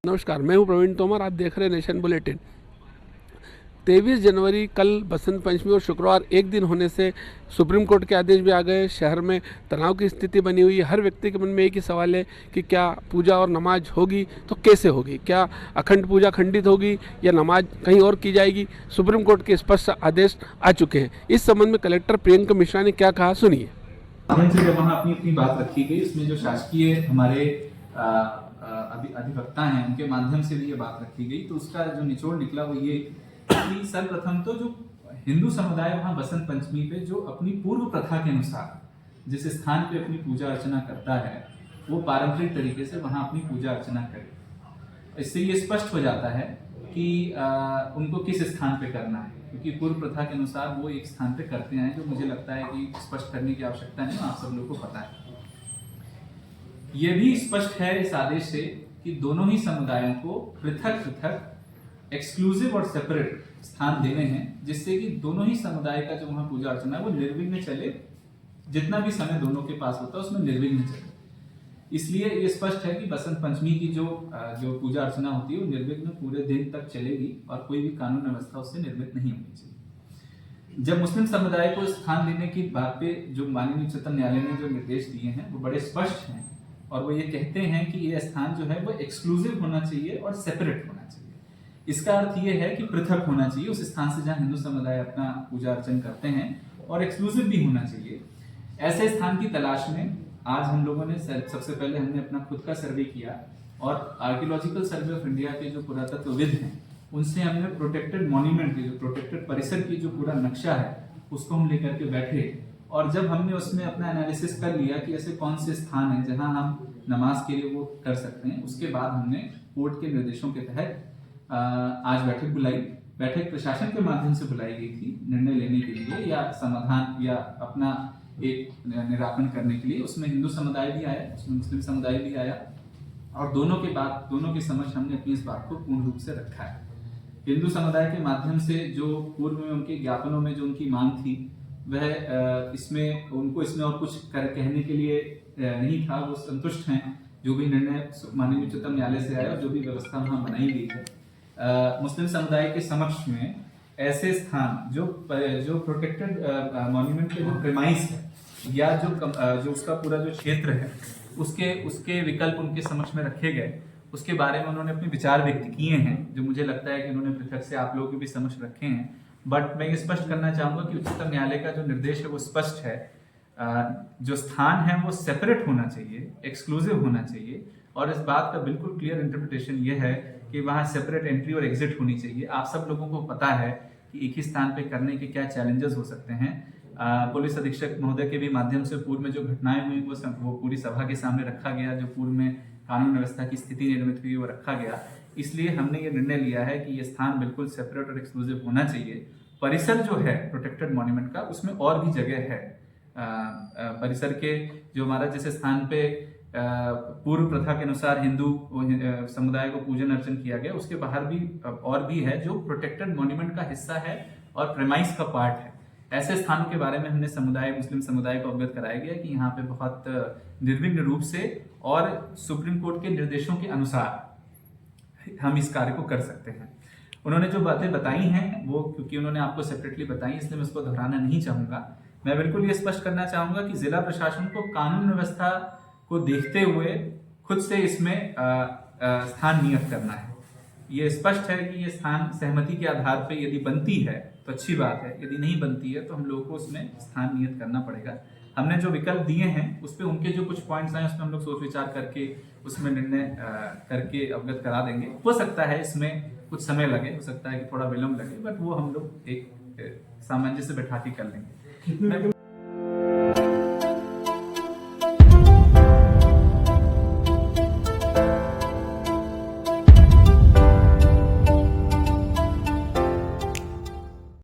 नमस्कार, मैं हूं प्रवीण तोमर। आप देख रहे हैं नेशन बुलेटिन। 23 जनवरी कल बसंत पंचमी और शुक्रवार एक दिन होने से सुप्रीम कोर्ट के आदेश भी आ गए। शहर में तनाव की स्थिति बनी हुई है। हर व्यक्ति के मन में एक ही सवाल है कि क्या पूजा और नमाज होगी तो कैसे होगी, क्या अखंड पूजा खंडित होगी या नमाज कहीं और की जाएगी। सुप्रीम कोर्ट के स्पष्ट आदेश आ चुके हैं। इस संबंध में कलेक्टर प्रियंका मिश्रा ने क्या कहा, सुनिए। जब वहाँ अपनी बात रखी गई, इसमें जो शासकीय हमारे अधिवक्ता हैं उनके माध्यम से भी ये बात रखी गई, तो उसका जो निचोड़ निकला वो ये कि सर्वप्रथम तो जो हिंदू समुदाय वहाँ बसंत पंचमी पे जो अपनी पूर्व प्रथा के अनुसार जिस स्थान पे अपनी पूजा अर्चना करता है वो पारंपरिक तरीके से वहाँ अपनी पूजा अर्चना करे। इससे ये स्पष्ट हो जाता है कि उनको किस स्थान पे करना है, क्योंकि पूर्व प्रथा के अनुसार वो एक स्थान पे करते हैं, जो मुझे लगता है कि स्पष्ट करने की आवश्यकता नहीं, आप सब लोग को पता है। ये भी स्पष्ट है इस आदेश से कि दोनों ही समुदायों को पृथक पृथक एक्सक्लूसिव और सेपरेट स्थान देने हैं, जिससे कि दोनों ही समुदाय का जो वहां पूजा अर्चना है वो निर्विघ्न चले। जितना भी समय दोनों के पास होता है उसमें निर्विघ्न चले। इसलिए ये स्पष्ट है कि बसंत पंचमी की जो पूजा अर्चना होती है वो निर्विघ्न पूरे दिन तक चलेगी और कोई भी कानून व्यवस्था उससे निर्मित नहीं होनी चाहिए। जब मुस्लिम समुदाय को स्थान देने की बात पे जो माननीय उच्चतम न्यायालय ने जो निर्देश दिए हैं वो बड़े स्पष्ट हैं और वो ये कहते हैं कि ये स्थान जो है वो एक्सक्लूसिव होना चाहिए और सेपरेट होना चाहिए। इसका अर्थ ये है कि पृथक होना चाहिए उस स्थान से जहां हिंदू समुदाय अपना पूजा अर्चन करते हैं, और एक्सक्लूसिव भी होना चाहिए। ऐसे स्थान की तलाश में आज हम लोगों ने सबसे पहले हमने अपना खुद का सर्वे किया और आर्कियोलॉजिकल सर्वे ऑफ इंडिया के जो पुरातत्वविद हैं उनसे हमने प्रोटेक्टेड मॉन्यूमेंट की जो प्रोटेक्टेड परिसर की जो पूरा नक्शा है उसको हम लेकर के बैठे, और जब हमने उसमें अपना एनालिसिस कर लिया कि ऐसे कौन से स्थान हैं जहां हम नमाज के लिए वो कर सकते हैं, उसके बाद हमने कोर्ट के निर्देशों के तहत आज बैठक बुलाई। बैठक प्रशासन के माध्यम से बुलाई गई थी निर्णय लेने के लिए या समाधान या अपना एक निराकरण करने के लिए। उसमें हिंदू समुदाय भी आया, उसमें मुस्लिम समुदाय भी आया, और दोनों के समक्ष हमने अपनी इस बात को पूर्ण रूप से रखा है। हिंदू समुदाय के माध्यम से जो पूर्व में उनके ज्ञापनों में जो उनकी मांग थी वह इसमें उनको इसमें और कुछ कहने के लिए नहीं था। वो संतुष्ट हैं जो भी निर्णय माननीय उच्चतम न्यायालय से आया और जो भी व्यवस्था वहां बनाई गई है। मुस्लिम समुदाय के समक्ष में ऐसे स्थान जो प्रोटेक्टेड मॉन्यूमेंट के जो प्रेमाइस है या जो उसका पूरा जो क्षेत्र है उसके विकल्प उनके समक्ष में रखे गए, उसके बारे में उन्होंने अपने विचार व्यक्त किए हैं, जो मुझे लगता है कि उन्होंने पृथक से आप लोगों के भी समक्ष रखे हैं। बट मैं ये स्पष्ट करना चाहूंगा कि उच्चतम न्यायालय का जो निर्देश है वो स्पष्ट है। जो स्थान है वो सेपरेट होना चाहिए, एक्सक्लूसिव होना चाहिए, और इस बात का बिल्कुल क्लियर इंटरप्रिटेशन ये है कि वहाँ सेपरेट एंट्री और एग्जिट होनी चाहिए। आप सब लोगों को पता है कि एक ही स्थान पे करने के क्या चैलेंजेस हो सकते हैं। पुलिस अधीक्षक महोदय के भी माध्यम से पूर्व में जो घटनाएं हुई वो पूरी सभा के सामने रखा गया, जो पूर्व में कानून व्यवस्था की स्थिति निर्मित हुई वो रखा गया। इसलिए हमने ये निर्णय लिया है कि ये स्थान बिल्कुल सेपरेट और एक्सक्लूसिव होना चाहिए। परिसर जो है प्रोटेक्टेड मॉन्यूमेंट का उसमें और भी जगह है। परिसर के जो हमारा जिस स्थान पे पूर्व प्रथा के अनुसार हिंदू समुदाय को पूजन अर्चन किया गया, उसके बाहर भी और भी है जो प्रोटेक्टेड मॉन्यूमेंट का हिस्सा है और प्रेमाइस का पार्ट है। ऐसे स्थानों के बारे में हमने मुस्लिम समुदाय को अवगत कराया गया कि यहाँ पे बहुत निर्विघ्न रूप से और सुप्रीम कोर्ट के निर्देशों के अनुसार हम इस कार्य को कर सकते हैं। उन्होंने जो बातें बताई हैं वो क्योंकि उन्होंने आपको सेपरेटली बताई, इसलिए मैं उसको दोहराना नहीं चाहूंगा। मैं बिल्कुल ये स्पष्ट करना चाहूंगा कि जिला प्रशासन को कानून व्यवस्था को देखते हुए खुद से इसमें स्थान नियत करना है। ये स्पष्ट है कि ये स्थान सहमति के आधार पे यदि बनती है तो अच्छी बात है, यदि नहीं बनती है तो हम लोगों को उसमें स्थान नियत करना पड़ेगा। हमने जो विकल्प दिए हैं उस पर उनके जो कुछ पॉइंट्स हैं उसमें हम लोग सोच विचार करके उसमें निर्णय करके अवगत करा देंगे। हो सकता है इसमें कुछ समय लगे, हो सकता है कि थोड़ा विलम्ब लगे, बट वो हम लोग एक सामंजस्य बैठा के कर लेंगे।